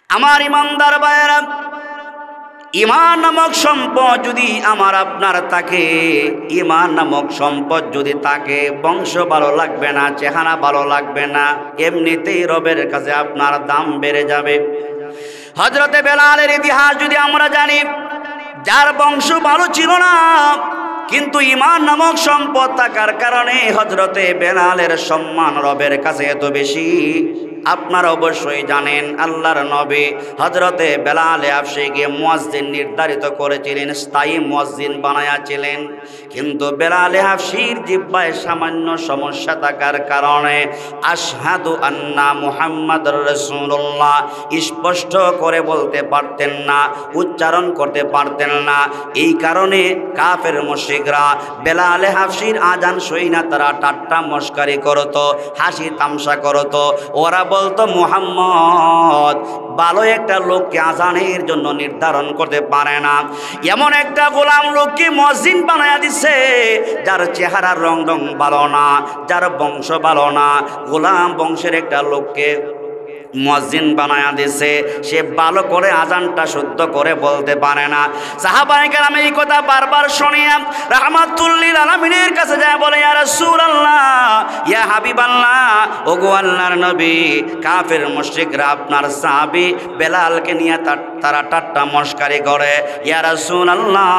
আমার ইমানদার ভাইয়েরা, ঈমান নামক সম্পদ যদি আমার আপনার থাকে, ঈমান নামক সম্পদ যদি থাকে, বংশ ভালো লাগবে না, চেহারা ভালো লাগবে না, এমনিতেই রবের কাছে আপনার দাম বেড়ে যাবে। হযরতে বেলালের ইতিহাস যদি আমরা জানি, যার বংশ ভালো ছিল না কিন্তু ঈমান নামক সম্পদ থাকার কারণে হযরতে বেলালের সম্মান রবের কাছে এত বেশি। আপনারা অবশ্যই জানেন আল্লাহর নবী হযরতে বেলাল হাবশীকে মুয়াজ্জিন নির্ধারিত করেছিলেন, স্থায়ী মুয়াজ্জিন বানায়াছিলেন। কিন্তু বেলাল হাবশীর জিহ্বায় সামান্য সমস্যা থাকার কারণে আশহাদু আন্না মুহাম্মাদুর রাসূলুল্লাহ স্পষ্ট করে বলতে পারতেন না, উচ্চারণ করতে পারতেন না। এই কারণে কাফের মুশরিকরা বেলাল হাবশীর আজান শুনে তারা ঠাট্টা মশকারি করত, হাসি তামাশা করত। ওরা বলতো মুহাম্মদ ভালো একটা লোককে আজানের জন্য নির্ধারণ করতে পারে না, এমন একটা গোলাম লোককে মুয়াজ্জিন বানায়া দিছে যার চেহারার রং ভালো না, যার বংশ ভালো না, গোলাম বংশের একটা লোককে মুয়াজ্জিন বানায়া দিছে, সে ভালো করে আজানটা শুদ্ধ করে বলতে পারে না। সাহাবায়ে কেরাম এই কথা বারবার শুনিয়া রাহমাতুল লিল আলামিনের কাছে যায় বলে, ইয়া রাসূলুল্লাহ, ইয়া হাবিবাল্লাহ, ওগো আল্লাহর নবী, কাফের মুশরিকরা আপনার সাহাবী বেলালকে নিয়ে তারা ঠাট্টা মশকারি করে। ইয়া রাসূলুল্লাহ,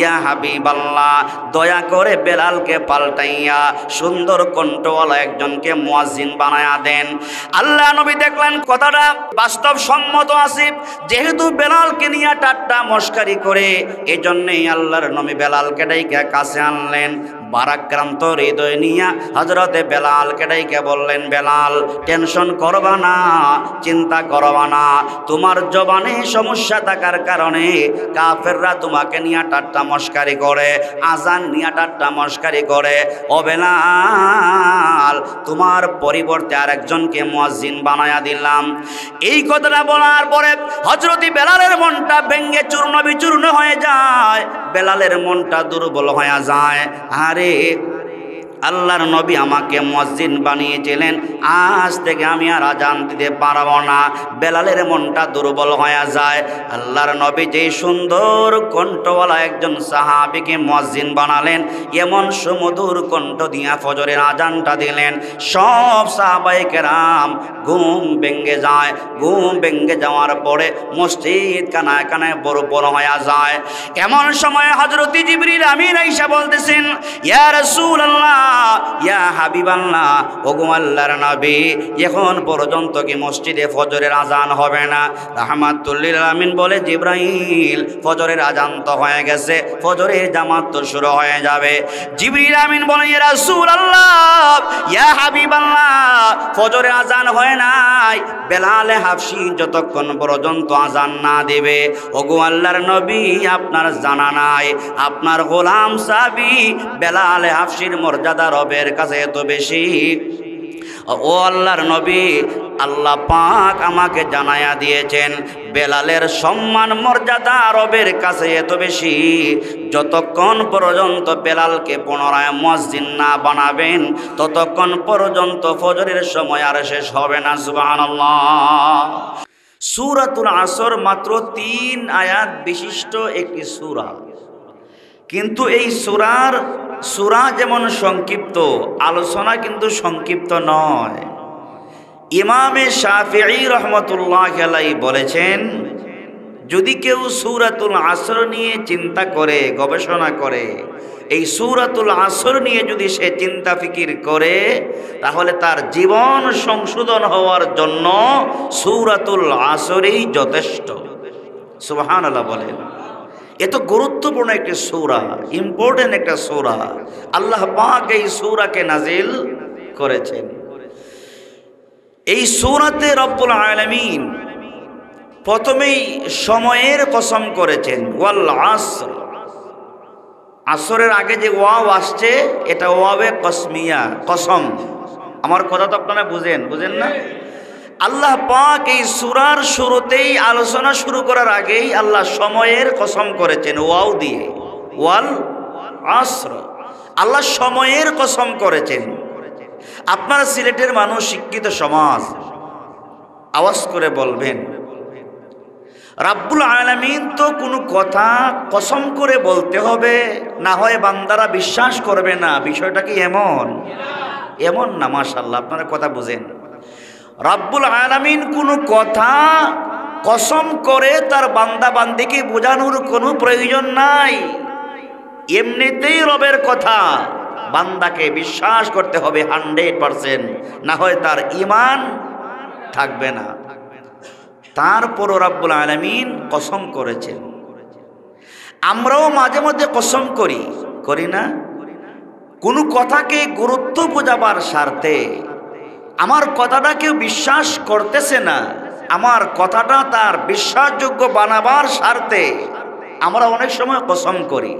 ইয়া হাবিবাল্লাহ, দয়া করে বেলালকে পাল্টাইয়া সুন্দর কণ্ঠওয়ালা একজনকে মুয়াজ্জিন বানায়া দেন। আল্লাহ নবী দেখলেন কথাটা বাস্তবসম্মত আছে, যেহেতু বেলালকে নিয়ে ঠাট্টা মশকারি করে, এজন্যই আল্লাহর নবী বেলালকে ডাইকা কাছে আনলেন। বারাক্রান্ত হৃদয় নিয়া হযরতে বেলালকে ডাইকা বললেন, বেলাল, টেনশন করবা না, চিন্তা করবা না, তোমার জবানে সমস্যা থাকার কারণে কাফেররা তোমাকে নিয়ে ঠাট্টা মশকারি করে, আজান নিয়ে ঠাট্টা মশকারি করে। ও বেলাল, তোমার পরিবর্তে আরেকজনকে মুয়াজ্জিন বানায়া দিলাম। এই কথাটা বলার পরে হযরতে বেলালের মনটা ভেঙে চূর্ণ বিচূর্ণ হয়ে যায়, বেলালের মনটা দুর্বল হয়ে যায়। আরে আল্লাহর নবী আমাকে মুয়াজ্জিন বানিয়েছিলেন, আজ থেকে আমি আর আজান দিতে পারবো না। বেলালের মনটা দুর্বল হয়ে যায়। আল্লাহর নবী যে সুন্দর কণ্ঠওয়ালা একজন সাহাবীকে মুয়াজ্জিন বানালেন, এমন সুমধুর কণ্ঠ দিয়া ফজরের আজানটা দিলেন, সব সাহাবায়ে কেরাম ঘুম ভেঙে যায়। ঘুম ভেঙে যাওয়ার পরে মসজিদ কানায় কানায় বড় বড় হয়ে যায়। এমন সময় হযরত জিবরিল আমিন আয়েশা বলতেছেন, ইয়া রাসূলুল্লাহ, ইয়া হাবিবাল্লাহ, ওগো আল্লাহর নবী, এখন পর্যন্ত কি মসজিদে ফজরের আজান হবে না? রাহমাতুল লিল আলামিন বলে, জিবরাইল, ফজরের আজান তো হয়ে গেছে, ফজরের জামাত তো শুরু হয়ে যাবে। জিবরিল আমিন বলে, ইয়া রাসূলুল্লাহ, ইয়া হাবিবাল্লাহ, ফজরের আজান হয় নাই, বেলাল হাবশী যতক্ষণ পর্যন্ত আজান না দেবে, ওগো আল্লাহর নবী, আপনার জানা নাই আপনার গোলাম সাহাবী বেলাল হাবশীর মর্যাদা রবের কাছে এত বেশি। ও আল্লাহর নবী, আল্লাহ পাক আমাকে জানায়া দিয়েছেন বেলালের সম্মান মর্যাদা রবের কাছে এত বেশি, যতক্ষণ পর্যন্ত বেলালকে পুনরায় মুয়াজ্জিন না বানাবেন ততক্ষণ পর্যন্ত ফজরের সময় আর শেষ হবে না। সুবহানাল্লাহ। সূরাতুল আসর মাত্র 3 আয়াত বিশিষ্ট একটি সূরা, কিন্তু এই সূরা যেমন সংক্ষিপ্ত, আলোচনা কিন্তু সংক্ষিপ্ত নয়। ইমামে শাফিঈ রাহমাতুল্লাহি আলাইহি বলেছেন, যদি কেউ সূরাতুল আসর নিয়ে চিন্তা করে, গবেষণা করে, এই সূরাতুল আসর নিয়ে যদি সে চিন্তা ফিকির করে, তাহলে তার জীবন সংশোধন হওয়ার জন্য সূরাতুল আসরই যথেষ্ট। সুবহানাল্লাহ বলেন। এত গুরুত্বপূর্ণ একটি সূরা, ইম্পর্টেন্ট একটা সূরা, আল্লাহ পাক এই সূরাকে নাজিল করেছেন। এই সূরাতে রব্বুল আলামিন প্রথমেই সময়ের কসম করেছেন, ওয়াল আসর। আসরের আগে যে ওয়াও আসছে, এটা ওয়াবে কসমিয়া, কসম। আমার কথা তো আপনারা বুঝেন না? আল্লাহ পাক এই সূরার শুরুতেই আলোচনা শুরু করার আগেই আল্লাহ সময়ের কসম করেছেন ওয়াও দিয়ে, ওয়াল আসর। আল্লাহ সময়ের কসম করেছেন। আপনারা সিলেটের মানুষ, শিক্ষিত সমাজ, আওয়াজ করে বলবেন, রাব্বুল আলামিন তো কোনো কথা কসম করে বলতে হবে, না হয় বান্দারা বিশ্বাস করবে না। বিষয়টা কি এমন? এমন না। মাশাআল্লাহ, আপনারা কথা বুঝেন। রাব্বুল আলামিন কোনো কথা কসম করে তার বান্দা বান্দিকে বোঝানোর কোনো প্রয়োজন নাই। এমনিতেই রবের কথা বান্দাকে বিশ্বাস করতে হবে 100%, না হয় তার ঈমান থাকবে না। তারপরও রাব্বুল আলামিন কসম করেছেন। আমরাও মাঝে মধ্যে কসম করি না? কোনো কথাকে গুরুত্ব বোঝাবার স্বার্থে, আমার কথাটা কেউ বিশ্বাস করতেছে না, আমার কথাটা তার বিশ্বাসযোগ্য বানাবার স্বার্থে আমরা অনেক সময় কসম করি।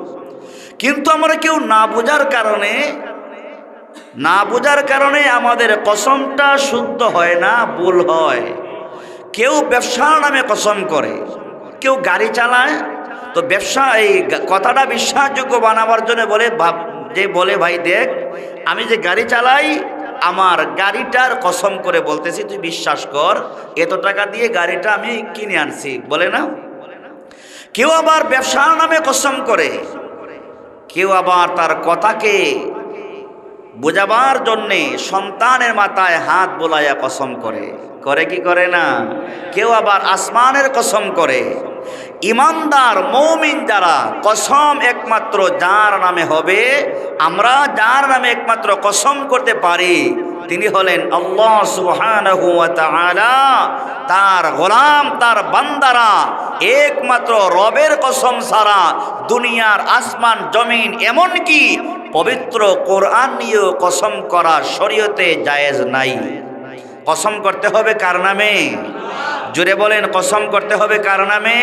কিন্তু আমরা কেউ না বোঝার কারণে আমাদের কসমটা শুদ্ধ হয় না, ভুল হয়। কেউ ব্যবসার নামে কসম করে, কেউ গাড়ি চালায়, তো ব্যবসা এই কথাটা বিশ্বাসযোগ্য বানাবার জন্য বলে ভাই দেখ, আমি যে গাড়ি চালাই, আমার গাড়িটার কসম করে বলতেছি, তুই বিশ্বাস কর, এত টাকা দিয়ে গাড়িটা আমি কিনে আনছি, বলে না? কেউ আবার ব্যবসার নামে কসম করে, কেউ আবার তার কথাকে বোঝাবার জন্যে সন্তানের মাথায় হাত বোলাইয়া কসম করে কি করে না? কেউ আবার আসমানের কসম করে। ইমানদার মুমিন যারা, কসম একমাত্র যার নামে হবে, আমরা যার নামে একমাত্র কসম করতে পারি, তিনি হলেন আল্লাহ সুবহানাহু ওয়া তাআলা। তার গোলাম, তার বান্দারা একমাত্র রবের কসম ছাড়া দুনিয়ার আসমান জমিন এমনকি পবিত্র কোরআন নিয়েও কসম করা শরীয়তে জায়েজ নাই। কসম করতে হবে কার নামে? জোরে বলেন, কসম করতে হবে কার নামে?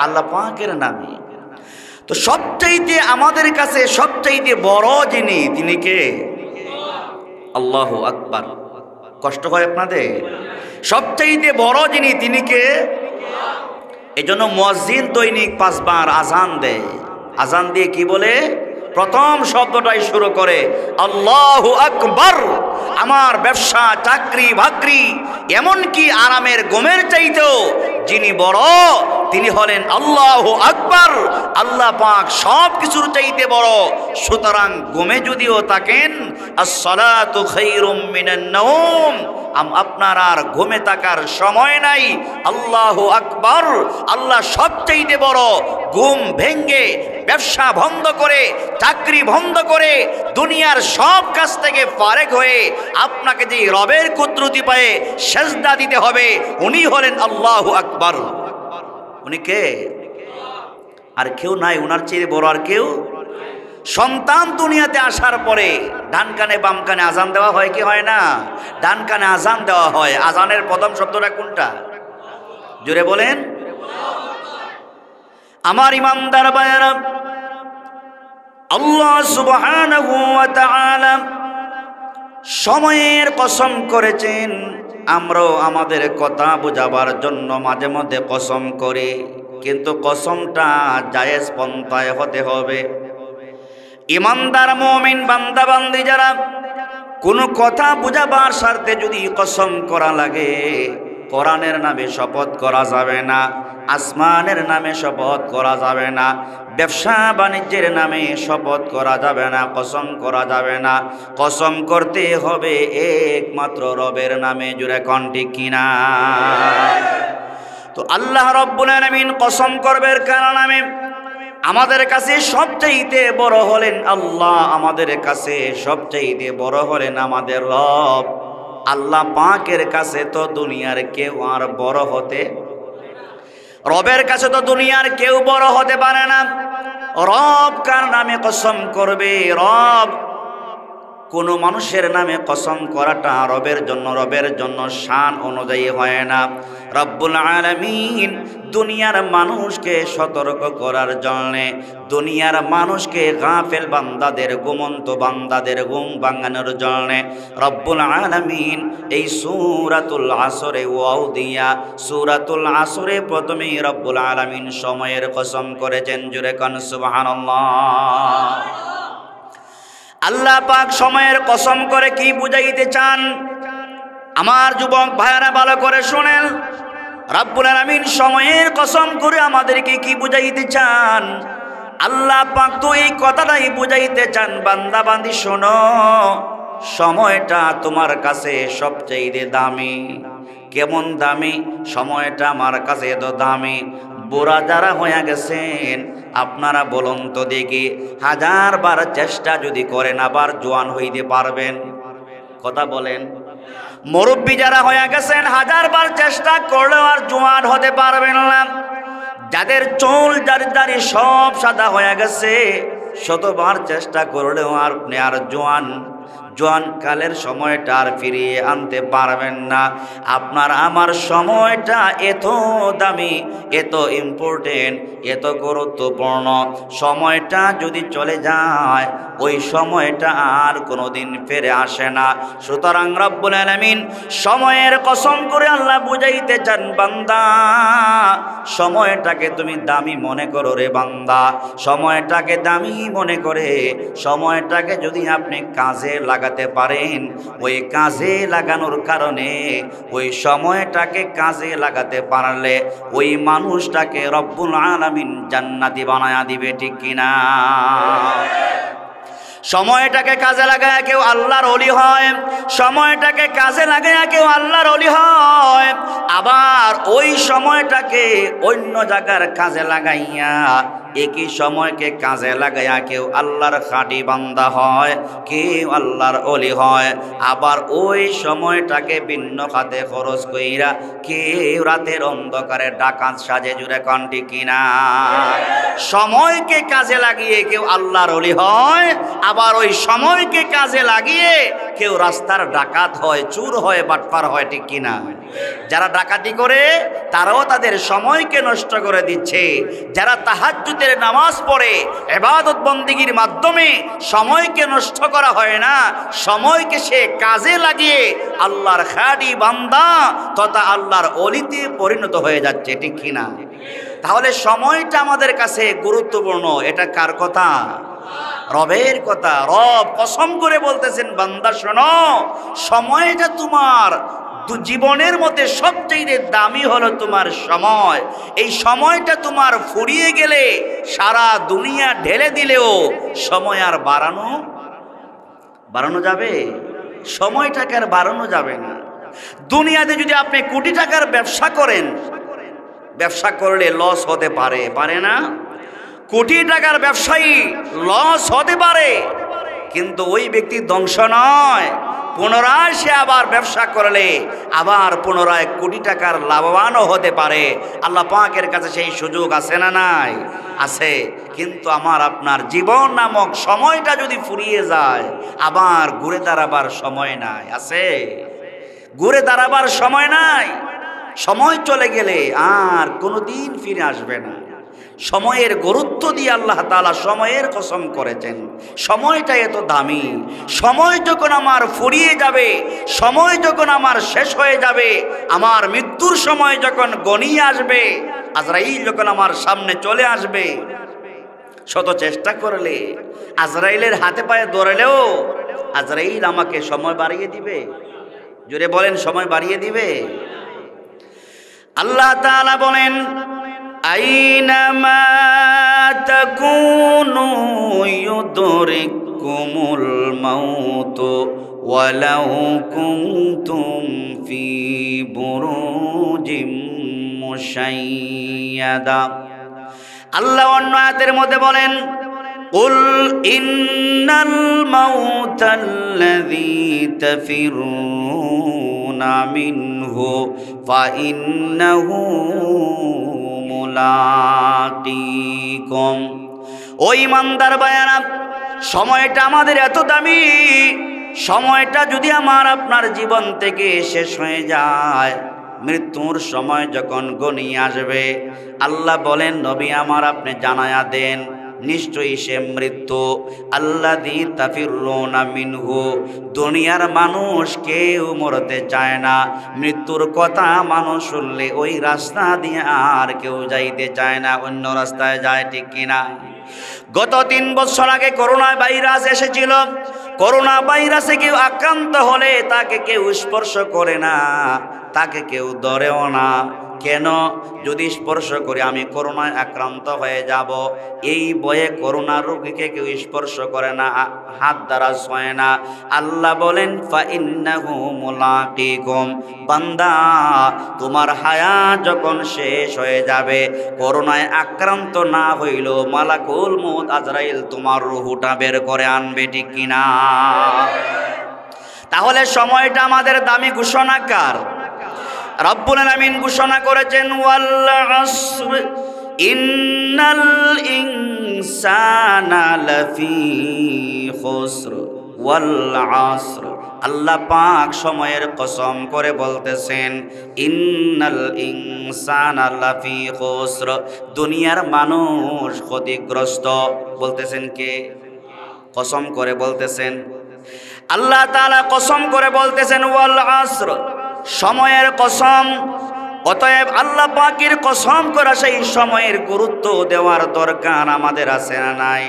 আল্লাহ পাকের নামে। তো সবচাইতে আমাদের কাছে সবচাইতে বড় যিনি, তিনি কে? আল্লাহু আকবার। কষ্ট হয় আপনাদের? সবচাইতে বড় যিনি, তিনি কে? এজন্য মুয়াজ্জিন দৈনিক 5 বার আজান দেয়। আজান দিয়ে কি বলে? প্রথম শব্দটাই শুরু করে আল্লাহু আকবার। আমার ব্যবসা, চাকরি বাকরি, এমনকি আরামের ঘুমের চাইতেও যিনি বড়, তিনি হলেন আল্লাহু আকবার। আল্লাহ পাক সব কিছুর চাইতে বড়। সুতরাং ঘুমে যদিও থাকেন, আস-সালাতু খায়রুম মিনান নাওম, আপনার আর ঘুমে থাকার সময় নাই। আল্লাহু আকবার। আল্লাহ সবচাইতে বড়। ঘুম ভেঙ্গে, ব্যবসা বন্ধ করে, চাকরি বন্ধ করে, দুনিয়ার সব কাজ থেকে ফারেক হয়ে আপনাকে যে রবের কুদরতি পায়ে সেজদা দিতে হবে, উনি হলেন আল্লাহু আকবার। উনি কে? আর কেউ নাই উনার চেয়ে বড়। আর কেউ? সন্তান দুনিয়াতে আসার পরে ডান কানে বাম কানে আজান দেওয়া হয় কি হয় না? ডান কানে আজান দেওয়া হয়। আজানের প্রথম শব্দটা কোনটা? জোরে বলেন। আমার ইমানদার ভাইয়েরা, আল্লাহ সুবহানাহু ওয়া তাআলা সময়ের কসম করেছেন। আমরাও আমাদের কথা বোঝাবার জন্য মাঝে মধ্যে কসম করি, কিন্তু কসমটা জায়েজ পন্থায় হতে হবে। ইমানদার মুমিন বান্দা বান্দি যারা, কোনো কথা বোঝাবার স্বার্থে যদি কসম করা লাগে, কোরআনের নামে শপথ করা যাবে না, আসমানের নামে শপথ করা যাবে না, ব্যবসা বাণিজ্যের নামে শপথ করা যাবে না, কসম করা যাবে না। কসম করতে হবে একমাত্র রবের নামে। জুড়ে কোন ঠিক কিনা? তো আল্লাহ রব্বুল আলামিন কসম করবে কার নামে? আমাদের কাছে সবচাইতে বড় হলেন আল্লাহ। আমাদের কাছে সবচাইতে বড় হলেন আমাদের রব। আল্লাহ পাকের কাছে তো দুনিয়ার কেউ আর বড় হতে, রবের কাছে তো দুনিয়ার কেউ বড় হতে পারে না। রব কার নামে কসম করবে? রব কোনো মানুষের নামে কসম করাটা রবের জন্য শান অনুযায়ী হয় না। রব্বুল আলামিন দুনিয়ার মানুষকে সতর্ক করার জন্যে, দুনিয়ার মানুষকে গাফেল বান্দাদের, ঘুমন্ত বান্দাদের ঘুম ভাঙানোর জন্যে রব্বুল আলামিন এই সূরাতুল আসরে ওয়াও দিয়া, সূরাতুল আসরে প্রথমেই রব্বুল আলামিন সময়ের কসম করেছেন। জোরে কোন সুবহানাল্লাহ। আল্লাহ পাক সময়ের কসম করে কি বুঝাইতে চান? আমার যুবক ভাইয়েরা ভালো করে শুনেন। রব্বুল আলামিন সময়ের কসম করে আমাদেরকে কি বুঝাইতে চান? আল্লাহ পাক তো এই কথাটাই বুঝাইতে চান, বান্দা বান্দি শোনো, সময়টা তোমার কাছে সবচেয়ে দামি। কেমন দামি? সময়টা আমার কাছে এত দামি, বুড়া যারা হয়ে গেছেন আপনারা বলুন তো দেখি, 1000 বার চেষ্টা যদি করেন আবার জোয়ান হইতে পারবেন? কথা বলেন। মুরব্বী যারা হয়ে গেছেন 1000 বার চেষ্টা করলেও আর জোয়ান হতে পারবেন না। যাদের চুল দাড়ি সব সাদা হয়ে গেছে, 100বার চেষ্টা করলেও আপনি আর জোয়ান কালের সময়টা আর ফিরিয়ে আনতে পারবেন না। আপনার আমার সময়টা এত দামি, এত ইম্পর্টেন্ট, এত গুরুত্বপূর্ণ। সময়টা যদি চলে যায় ওই সময়টা আর কোনোদিন ফিরে আসে না। সুতরাং রব্বুল আলামিন সময়ের কসম করে আল্লাহ বুঝাইতে চান, বান্দা সময়টাকে তুমি দামি মনে করো রে বান্দা। সময়টাকে দামি মনে করে সময়টাকে যদি আপনি কাজে লাগাতে পারেন, ওই কাজে লাগানোর কারণে ওই সময়টাকে কাজে লাগাতে পারলে ওই মানুষটাকে রব্বুল আলামিন জান্নাতি বানায়া দিবে, ঠিক কিনা? সময়টাকে কাজে লাগায় কেউ আল্লাহর ওলি হয়, সময়টাকে কাজে লাগায় কেউ আল্লাহর ওলি হয়। আবার ওই সময়টাকে অন্য জায়গার কাজে লাগাইয়া একই সময়কে কাজে লাগাইয়া কেউ আল্লাহর খাঁটি বান্দা হয়, কেউ আল্লাহর ওলি হয়। আবার ওই সময়টাকে ভিন্ন খাতে খরচ কইরা কেউ রাতের অন্ধকারে ডাকাত সাজে, জুড়ে কণ্ঠে কিনা? সময়কে কাজে লাগিয়ে কেউ আল্লাহর ওলি হয়, আবার ওই সময়কে কাজে লাগিয়ে কেউ রাস্তার ডাকাত হয়, চুর হয়, বাটপার হয়, ঠিক কিনা? যারা ডাকাতি করে তারাও তাদের সময়কে নষ্ট করে দিচ্ছে। যারা তাহাজ্জুদের নামাজ পড়ে ইবাদত বন্দেগীর মাধ্যমে সময়কে নষ্ট করা হয় না, সময়কে সে কাজে লাগিয়ে আল্লাহর খাঁটি বান্দা তথা আল্লাহর ওলিতে পরিণত হয়ে যাচ্ছে, ঠিক কিনা? তাহলে সময়টা আমাদের কাছে গুরুত্বপূর্ণ। এটা কার কথা? রবের কথা। রব কসম করে বলতেছেন, বান্দা শোনো, সময়টা তোমার জীবনের মধ্যে সবচেয়ে দামি হলো তোমার সময়। এই সময়টা তোমার ফুরিয়ে গেলে সারা দুনিয়া ঢেলে দিলেও সময় আর বাড়ানো যাবে? সময়টাকে আর বাড়ানো যাবে না। দুনিয়াতে যদি আপনি কোটি টাকার ব্যবসা করেন, ব্যবসা করলে লস হতে পারে না? কোটি টাকার ব্যবসায়ী লস হতে পারে, কিন্তু ওই ব্যক্তি ধ্বংস নয়। পুনরায় সে আবার ব্যবসা করলে আবার পুনরায় কোটি টাকার লাভবানও হতে পারে। আল্লাহ পাকের কাছে সেই সুযোগ আছে না নাই? আছে। কিন্তু আমার আপনার জীবন নামক সময়টা যদি ফুরিয়ে যায় আবার ঘুরে দাঁড়াবার সময় নাই। আছে? ঘুরে দাঁড়াবার সময় নাই। সময় চলে গেলে আর কোনোদিন ফিরে আসবে না। সময়ের গুরুত্ব দিয়ে আল্লাহ তাআলা সময়ের কসম করেছেন। সময়টা এত দামি। সময় যখন আমার ফুরিয়ে যাবে, সময় যখন আমার শেষ হয়ে যাবে, আমার মৃত্যুর সময় যখন গনিয়ে আসবে, আজরাইল যখন আমার সামনে চলে আসবে, শত চেষ্টা করলে আজরাইলের হাতে পায়ে ধরলেও আজরাইল আমাকে সময় বাড়িয়ে দিবে। জোরে বলেন, সময় বাড়িয়ে দিবে? আল্লাহ তাআলা বলেন, আইনামা তাকুনু ইউদরিকুমুল মাউত ওয়ালাউ কুনতুম ফি বুরুজিম মুশাইয়াদা। আল্লাহ অন্য আয়াতের মধ্যে বলেন, কুল ইন্নাল মাউতাল্লাযী তাফিরুনা মিনহু ফাইন্নাহু মুলাকিকুম। ও ঈমানদার ভাইয়েরা, সময়টা আমাদের এত দামি। সময়টা যদি আমার আপনার জীবন থেকে শেষ হয়ে যায়, মৃত্যুর সময় যখন ঘনিয়ে আসবে, আল্লাহ বলেন, নবী আমার আপনি জানায়া দেন, নিশ্চয়ই সে মৃত্যু। আল্লাযী তাফিরুনা মিনহু। দুনিয়ার মানুষ কেউ মরতে চায় না। মৃত্যুর কথা মানুষ শুনলে ওই রাস্তা দিয়ে আর কেউ যাইতে চায় না, অন্য রাস্তায় যায়, ঠিক কিনা? গত 3 বছর আগে করোনা ভাইরাস এসেছিল। করোনা ভাইরাসে কেউ আক্রান্ত হলে তাকে কেউ স্পর্শ করে না, তাকে কেউ ধরেও না। কেন? যদি স্পর্শ করে আমি করোনায় আক্রান্ত হয়ে যাব, এই ভয়ে করোনা রোগীকে কেউ স্পর্শ করে না, হাত দ্বারা ছয় না। আল্লাহ বলেন ফাইন্নাহু মুলাকিকুম, বান্দা তোমার হায়াত যখন শেষ হয়ে যাবে, করোনায় আক্রান্ত না হইলেও মালাকুল মউত আজরাইল তোমার রূহটা বের করে আনবে, ঠিক কিনা? তাহলে সময়টা আমাদের দামি ঘোষণাকার। রব্বুল আলামিন ঘোষণা করেছেন ওয়াল আসর ইন্নাল ইনসানা লাফি খুসর ওয়াল আসর। আল্লাহ পাক সময়ের কসম করে বলতেছেন ইন্নাল ইনসানা লাফি খুসর, দুনিয়ার মানুষ ক্ষতিগ্রস্ত। বলতেছেন কে? কসম করে বলতেছেন আল্লাহ তাআলা, কসম করে বলতেছেন ওয়াল আসর, সময়ের কসম। অতএব আল্লাহ পাকের কসম করা সেই সময়ের গুরুত্ব দেওয়ার দরকার আমাদের আছে না নাই?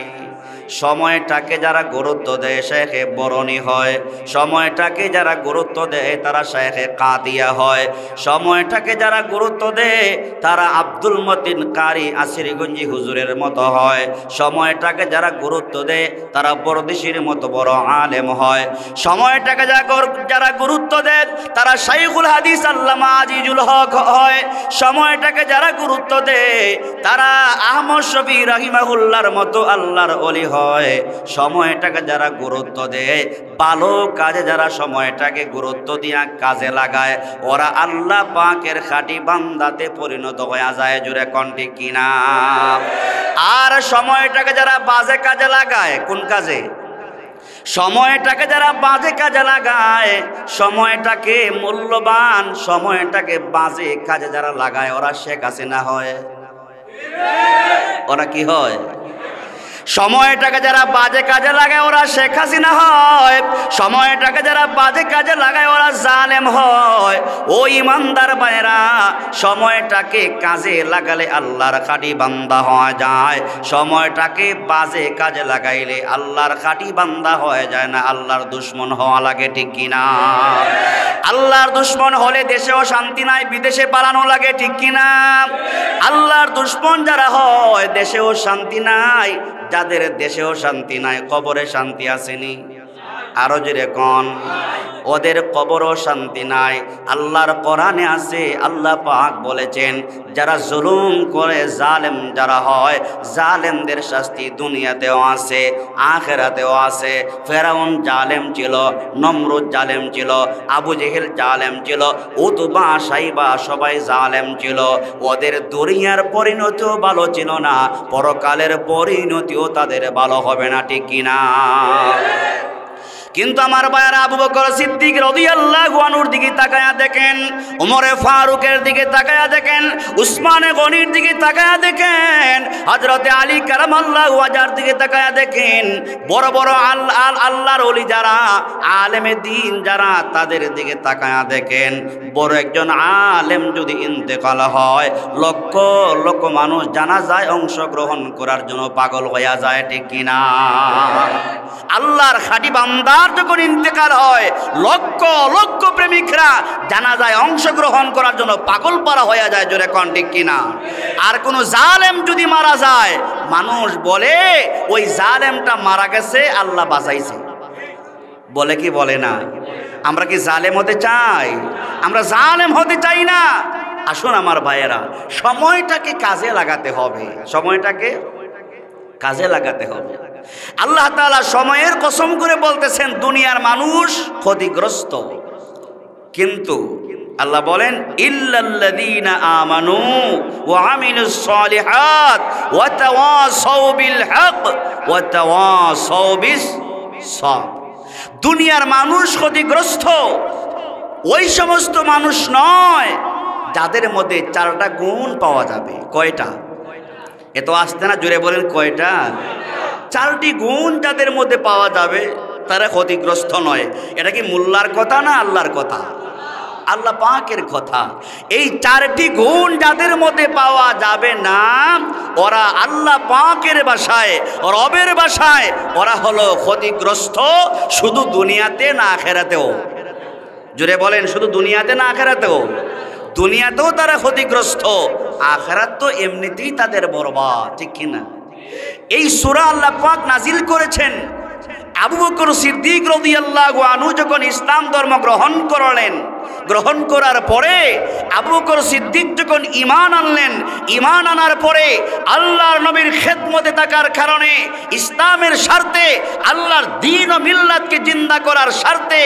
সময়টাকে যারা গুরুত্ব দেয় শেখে বরণী হয়, সময়টাকে যারা গুরুত্ব দেয় তারা শেখে কাদিয়া হয়, সময়টাকে যারা গুরুত্ব দেয় তারা আব্দুল মতিন কারি আসিরগঞ্জি হুজুরের মতো হয়, সময়টাকে যারা গুরুত্ব দেয় তারা বরদেশির মতো বড় আলেম হয়, সময়টাকে যারা গুরুত্ব দেয় তারা শাইখুল হাদিস আল্লামা আজিজুল হক হয়, সময়টাকে যারা গুরুত্ব দেয় তারা আহমদ শফি রাহিমাহুল্লাহর মতো আল্লাহর ওলি হয়। সময়টাকে যারা গুরুত্ব দেয়, ভালো কাজে যারা সময়টাকে গুরুত্ব দিয়া কাজে লাগায়, ওরা আল্লাহ পাকের খাঁটি বান্দাতে পরিণত হয়ে যায়। জুড়ে কণ্ঠে কিনা? আর সময়টাকে যারা বাজে কাজে লাগায়, কোন কাজে? সময়টাকে যারা বাজে কাজে লাগায়, সময়টাকে মূল্যবান সময়টাকে বাজে কাজে যারা লাগায়, ওরা শেখ হাসিনা হয়। ওরা কি হয়? সময়টাকে যারা বাজে কাজে লাগায় ওরা শেখ হাসিনা হয়, সময়টাকে যারা বাজে কাজে লাগায় ওরা জালেম হয়। ও ইমানদার ভাইরা, সময়টাকে কাজে লাগালে আল্লাহর খাঁটি বান্দা হয়ে যায়, সময়টাকে বাজে কাজে লাগাইলে আল্লাহর খাঁটি বান্দা হয়ে যায় না, আল্লাহর দুশ্মন হওয়া লাগে, ঠিক কিনা? আল্লাহর দুশ্মন হলে দেশেও শান্তি নাই, বিদেশে পালানো লাগে, ঠিক কিনা? আল্লাহর দুশ্মন যারা হয় দেশেও শান্তি নাই, যাদের দেশেও শান্তি নাই কবরে শান্তি আসেনি? আরো জোরে কোন? ওদের কবরও শান্তি নাই। আল্লাহর কোরআনে আছে, আল্লাহ পাক বলেছেন যারা জুলুম করে, জালেম যারা হয়, জালেমদের শাস্তি দুনিয়াতেও আছে, আখিরাতেও আছে। ফেরাউন জালেম ছিল, নমরুদ জালেম ছিল, আবু জেহেল জালেম ছিল, উতবা সাইবা সবাই জালেম ছিল। ওদের দুনিয়ার পরিণতিও ভালো ছিল না, পরকালের পরিণতিও তাদের ভালো হবে না, ঠিক কিনা? কিন্তু আমার ভাইয়েরা, আবু বকর সিদ্দিক রাদিয়াল্লাহু আনহুর দিকে তাকায়া দেখেন, ওমরে ফারুকের দিকে তাকায়া দেখেন, উসমানে গনির দিকে তাকায়া দেখেন, হযরতে আলী কারামাল্লাহু ওয়াজহার দিকে তাকায়া দেখেন, বড় বড় আল্লাহর ওলি যারা, আলেমে দ্বীন যারা, তাদের দিকে তাকায়া দেখেন। বড় একজন আলেম যদি ইন্তেকাল হয়, লক্ষ লক্ষ মানুষ জানাজায় অংশগ্রহণ করার জন্য পাগল হয়ে যায়, ঠিক কিনা? আল্লাহর খাঁটি বান্দার যখন ইন্তেকাল হয়, লক্ষ লক্ষ প্রেমিকরা জানাজায় অংশগ্রহণ করার জন্য পাগল পারা হয়ে যায়। জোরে কোন ঠিক কিনা? আর কোন জালেম যদি মারা যায়, মানুষ বলে ওই জালেমটা মারা গেছে, আল্লাহ বাঁচাইছে, বলে কি বলে না? আমরা কি জালেম হতে চাই? আমরা জালেম হতে চাই না। আসুন আমার ভাইয়েরা, সময়টাকে কাজে লাগাতে হবে, সময়টাকে কাজে লাগাতে হবে। আল্লাহ তাআলা সময়ের কসম করে বলতেছেন দুনিয়ার মানুষ ক্ষতিগ্রস্ত, কিন্তু আল্লাহ বলেন ইল্লাল্লাযীনা আমানু ওয়া আমিলুস সালিহাত ওয়া তাওয়াসাউ বিল হক ওয়া তাওয়াসাউ বিস সাবর। দুনিয়ার মানুষ ক্ষতিগ্রস্ত ওই সমস্ত মানুষ নয় যাদের মধ্যে চারটা গুণ পাওয়া যাবে। কয়টা? এত আসতে না, জোরে বলেন কয়টা? চারটি গুণ যাদের মধ্যে পাওয়া যাবে তারা ক্ষতিগ্রস্ত নয়। এটা কি মোল্লার কথা না আল্লাহর কথা? আল্লাহ পাকের কথা। এই চারটি গুণ যাদের মধ্যে পাওয়া যাবে না, ওরা আল্লাহ পাকের ভাষায়, রবের ভাষায় ওরা হলো ক্ষতিগ্রস্ত, শুধু দুনিয়াতে না আখিরাতেও। জোরে বলেন, শুধু দুনিয়াতে না আখিরাতেও? দুনিয়াতেও তারা ক্ষতিগ্রস্ত, আখিরাত তো এমনিতেই তাদের বরবাদ, ঠিক কিনা? এই সূরা আল্লাহ পাক নাজিল করেছেন আবু বকর সিদ্দিক রাদিয়াল্লাহু আনহু যখন ইসলাম ধর্ম গ্রহণ করলেন। গ্রহণ করার পরে আবু বকর সিদ্দিক যখন ঈমান আনলেন, ঈমান আনার পরে আল্লাহর নবীর খেদমতে থাকার কারণে, ইসলামের স্বার্থে, আল্লাহর দ্বীন ও মিল্লাতকে জিন্দা করার স্বার্থে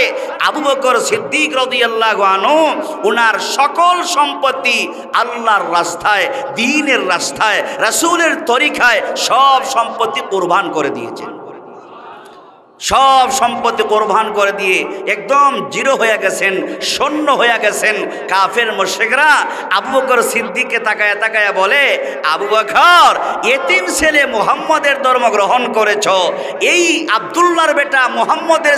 আবু বকর সিদ্দিক রাদিয়াল্লাহু আনহু ওনার সকল সম্পত্তি আল্লাহর রাস্তায়, দ্বীনের রাস্তায়, রাসূলের তরিকায় সব সম্পত্তি কুরবান করে দিয়েছেন। সব সম্পত্তি কোরবান করে দিয়ে একদম জিরো হয়ে গেছেন, শূন্য হয়ে গেছেন। কাফের মুশরিকরা আবু বকর সিদ্দিককে তাকায়া তাকায়া বলে, আবু বকর, এতিম ছেলে মুহাম্মদের ধর্ম গ্রহণ করেছ, এই আব্দুল্লাহর বেটা মুহাম্মদের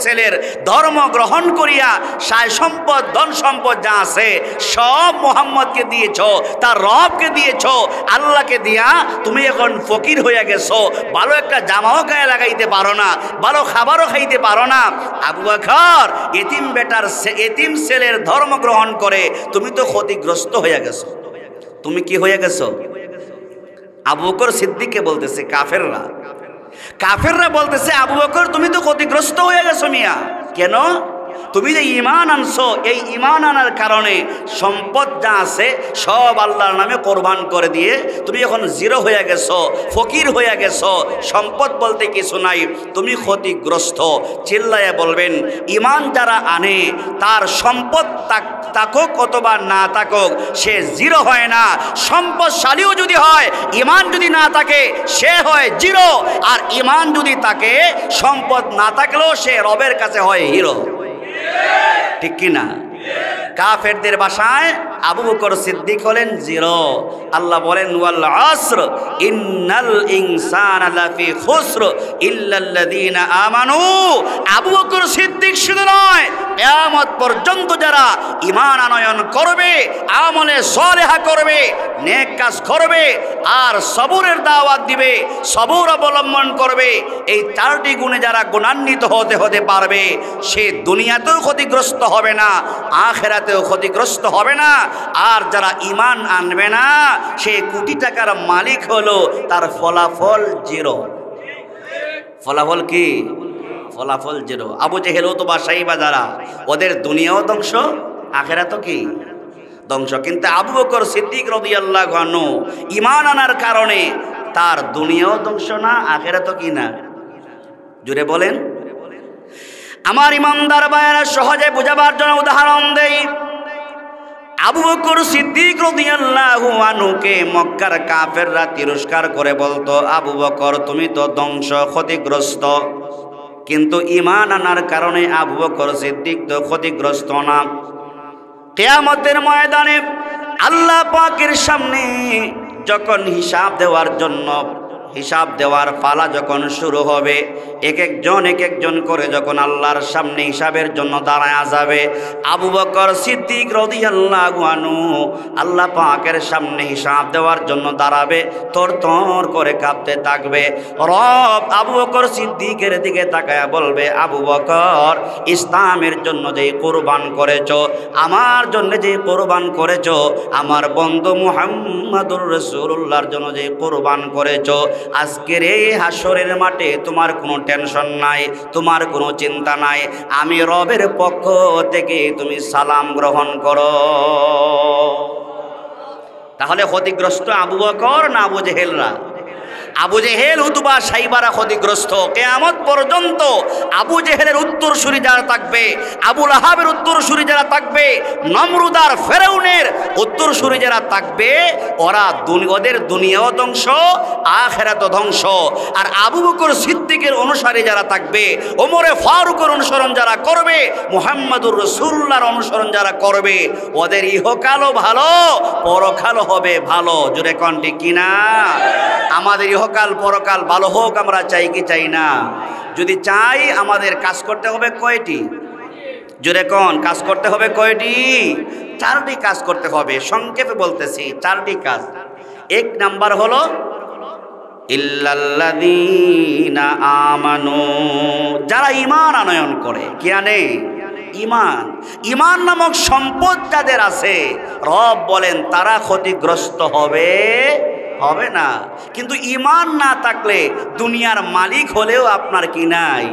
ছেলের ধর্ম গ্রহণ করিয়া সায় সম্পদ, ধন সম্পদ যা আছে সব মুহাম্মদকে দিয়েছ, তার রবকে দিয়েছ, আল্লাহকে দিয়া তুমি এখন ফকির হয়ে গেছো, ভালো একটা জামাও গায়ে লাগাইতে পারো না, ভালো খাবারও খাইতে পারো না। আবু বকর, এতিম ছেলের ধর্ম গ্রহণ করে তুমি তো ক্ষতিগ্রস্ত হয়ে গেছো। তুমি কি হয়ে গেছো? আবু বকর সিদ্দিককে বলতেছে কাফেররা বলতেছে, আবু বকর তুমি তো ক্ষতিগ্রস্ত হয়ে গেছো মিয়া। কেন? তুমি যে ঈমান আনছো, এই ঈমান আনার কারণে সম্পদ যা আছে সব আল্লাহর নামে কোরবান করে দিয়ে তুমি এখন জিরো হয়ে গেছো, ফকির হয়ে গেছো, সম্পদ বলতে কিছু নাই, তুমি ক্ষতিগ্রস্ত। চিল্লায়া বলবেন, ঈমান যারা আনে তার সম্পদ থাকুক অথবা না থাকুক সে জিরো হয় না। সম্পদশালীও যদি হয়, ঈমান যদি না থাকে সে হয় জিরো, আর ঈমান যদি থাকে, সম্পদ না থাকলেও সে রবের কাছে হয় হিরো, ঠিক কিনা? কাফেরদের ভাষায় আবু বকর সিদ্দিক হলেন জিরো। আল্লাহ বলেন, ওয়াল আসর ইন্নাল ইনসানা লাফি খুসর ইল্লাল্লাযীনা আমানু। আবু বকর সিদ্দিক শুধু নয়, কিয়ামত পর্যন্ত যারা ঈমান আনয়ন করবে, আমলে সালেহা করবে, নেক কাজ করবে, আর সবরের দাওয়াত দিবে, সবর অবলম্বন করবে, এই চারটি গুণে যারা গুণান্বিত হতে পারবে, সে দুনিয়াতেও ক্ষতিগ্রস্ত হবে না, আখিরাতেও ক্ষতিগ্রস্ত হবে না। আর যারা ঈমান আনবে না, সে কোটি টাকার মালিক হলো, তার ফলাফল জিরো। ফলাফল কি? ফলাফল জিরো। আবু জেহেলও তো বাসাই বা যারা, ওদের দুনিয়াও ধ্বংস, আখিরাতও কি ধ্বংস। কিন্তু আবু বকর সিদ্দিক রাদিয়াল্লাহু আনহু ঈমান আনার কারণে তার দুনিয়াও ধ্বংস না, আখিরাতও কি না? জুড়ে বলেন। আমার ইমানদার ভাইয়েরা, সহজে বুঝাবার জন্য উদাহরণ দেই। আবু বকর সিদ্দিক রাদিয়াল্লাহু আনহুকে মক্কার কাফেররা তিরস্কার করে বলতো, আবু বকর তুমি তো ধ্বংস, ক্ষতিগ্রস্ত। কিন্তু ঈমান আনার কারণে আবু বকর সিদ্দিক তো ক্ষতিগ্রস্ত না। কিয়ামতের ময়দানে আল্লাহ পাকের সামনে যখন হিসাব দেওয়ার পালা যখন শুরু হবে, এক একজন করে যখন আল্লাহর সামনে হিসাবের জন্য দাঁড়ায়া যাবে, আবু বকর সিদ্দিক রাদিয়াল্লাহু আনহু আল্লাহ পাকের সামনে হিসাব দেওয়ার জন্য দাঁড়াবে, তরতর করে কাঁপতে থাকবে। রব আবু বকর সিদ্দিকের দিকে তাকায়া বলবে, আবু বকর, ইসলামের জন্য যে কোরবান করেছো, আমার জন্য যে কোরবান করেছো, আমার বন্ধু মুহাম্মদুর রাসূলুল্লাহর জন্য যে কোরবান করেছো, আজকের এই হাসরের মাঠে তোমার কোনো টেনশন নাই, তোমার কোনো চিন্তা নাই, আমি রবের পক্ষ থেকে তুমি সালাম গ্রহণ করো। তাহলে ক্ষতিগ্রস্ত আবু বকর না আবু জেহেলরা? আবু জেহেল উতবা সাইবারা ক্ষতিগ্রস্ত। কিয়ামত পর্যন্ত আবু জেহেলের উত্তরসূরি যারা থাকবে, আবু লাহাবের উত্তরসূরি যারা থাকবে, নমরুদার ফেরাউনের উত্তরসূরি যারা থাকবে, ওদের দুনিয়াও ধ্বংস, আখিরাতও ধ্বংস। আর আবু বকর সিদ্দিকের অনুসারী যারা থাকবে, ওমরে ফারুকের অনুসরণ যারা করবে, মুহাম্মদুর রাসূলুল্লাহর অনুসরণ যারা করবে, ওদের ইহকালও ভালো, পরকালও হবে ভালো। জোরে কোন ঠিক কিনা? আমাদের ইহকাল পরকাল ভালো হোক আমরা চাই কি চাই না? যদি চাই, আমাদের কাজ করতে হবে কয়টি? জোরে কোন, কাজ করতে হবে কয়টি? 4টি কাজ করতে হবে। সংক্ষেপে বলতেছি, 4টি কাজ। 1 নাম্বার হলো ইল্লাল্লাযীনা আমানু, যারা ঈমান আনয়ন করে। কি আনে? ঈমান। ঈমান নামক সম্পদ যাদের আছে রব বলেন তারা ক্ষতিগ্রস্ত হবে না। কিন্তু ঈমান না থাকলে দুনিয়ার মালিক হলেও আপনার কি নাই,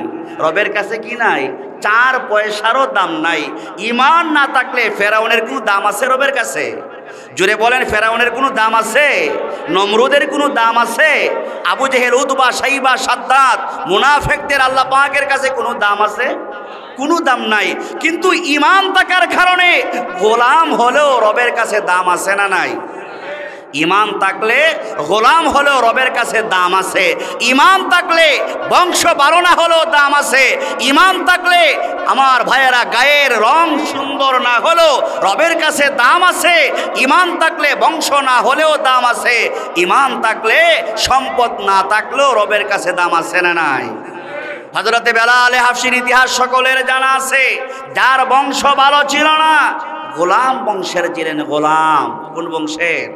রবের কাছে কি নাই, 4 পয়সারও দাম নাই। ঈমান না থাকলে ফেরাউনের কোনো দাম আছে রবের কাছে? জোরে বলেন, ফেরাউনের কোনো দাম আছে? নমরুদের কোনো দাম আছে? আবু জেহেল, উতবা, সাইবা, সাদ্দাত, মুনাফিকদের আল্লাহ পাকের কাছে কোনো দাম আছে? কোনো দাম নাই। কিন্তু ঈমান থাকার কারণে গোলাম হলেও রবের কাছে দাম আছে না নাই? ঈমান থাকলে গোলাম হলেও রবের কাছে দাম আছে। ঈমান থাকলে বংশ বারো হলেও দাম আছে। ঈমান থাকলে আমার ভাইয়েরা গায়ের রং সুন্দর না হলেও রবের কাছে দাম আছে। ঈমান থাকলে বংশ না হলেও দাম আছে। ঈমান থাকলে সম্পদ না থাকলেও রবের কাছে দাম আছে না নাই? হযরতে বেলাল হাবশীর ইতিহাস সকলের জানা আছে। যার বংশ ভালো ছিল না, গোলাম বংশের ছিলেন। গোলাম কোন বংশের?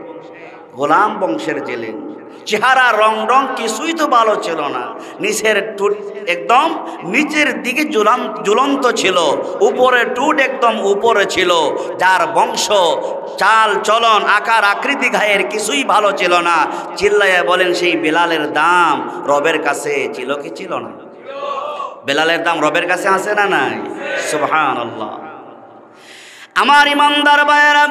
গোলাম বংশের ছিলেন। চেহারা রং কিছুই তো ভালো ছিল না। নিচের টুট একদম নিচের দিকে ঝুলন্ত ছিল, উপরে টুট একদম উপরে ছিল। যার বংশ চাল চলন আকার আকৃতি গায়ের কিছুই ভালো ছিল না। চিল্লাইয়া বলেন সেই বেলালের দাম রবের কাছে ছিল কি ছিল না? বেলালের দাম রবের কাছে আছে না নাই? সুবহানাল্লাহ। আমার ইমানদার ভাইয়েরা,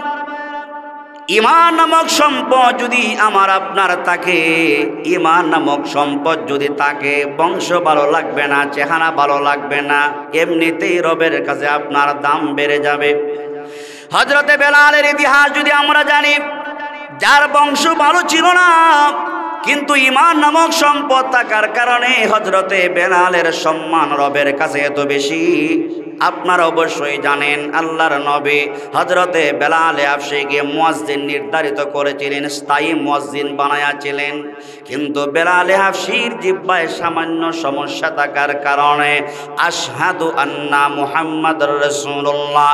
ঈমান নামক সম্পদ যদি আমার আপনার থাকে, ঈমান নামক সম্পদ যদি থাকে, বংশ ভালো লাগবে না, চেহারা ভালো লাগবে না, এমনিতেই রবের কাছে আপনার দাম বেড়ে যাবে। হযরতে বেলালের ইতিহাস যদি আমরা জানি, যার বংশ ভালো ছিল না কিন্তু ঈমান নামক সম্পদ থাকার কারণে হযরতে বেলালের সম্মান রবের কাছে এত বেশি। আপনারা অবশ্যই জানেন আল্লাহর নবী হযরতে বেলাল হাবশীকে মুয়াজ্জিন নির্ধারিত করেছিলেন, স্থায়ী মুয়াজ্জিন বানায়াছিলেন। কিন্তু বেলাল হাবশীর জিহ্বায় সামান্য সমস্যা থাকার কারণে আশহাদু আন্না মুহাম্মাদুর রাসূলুল্লাহ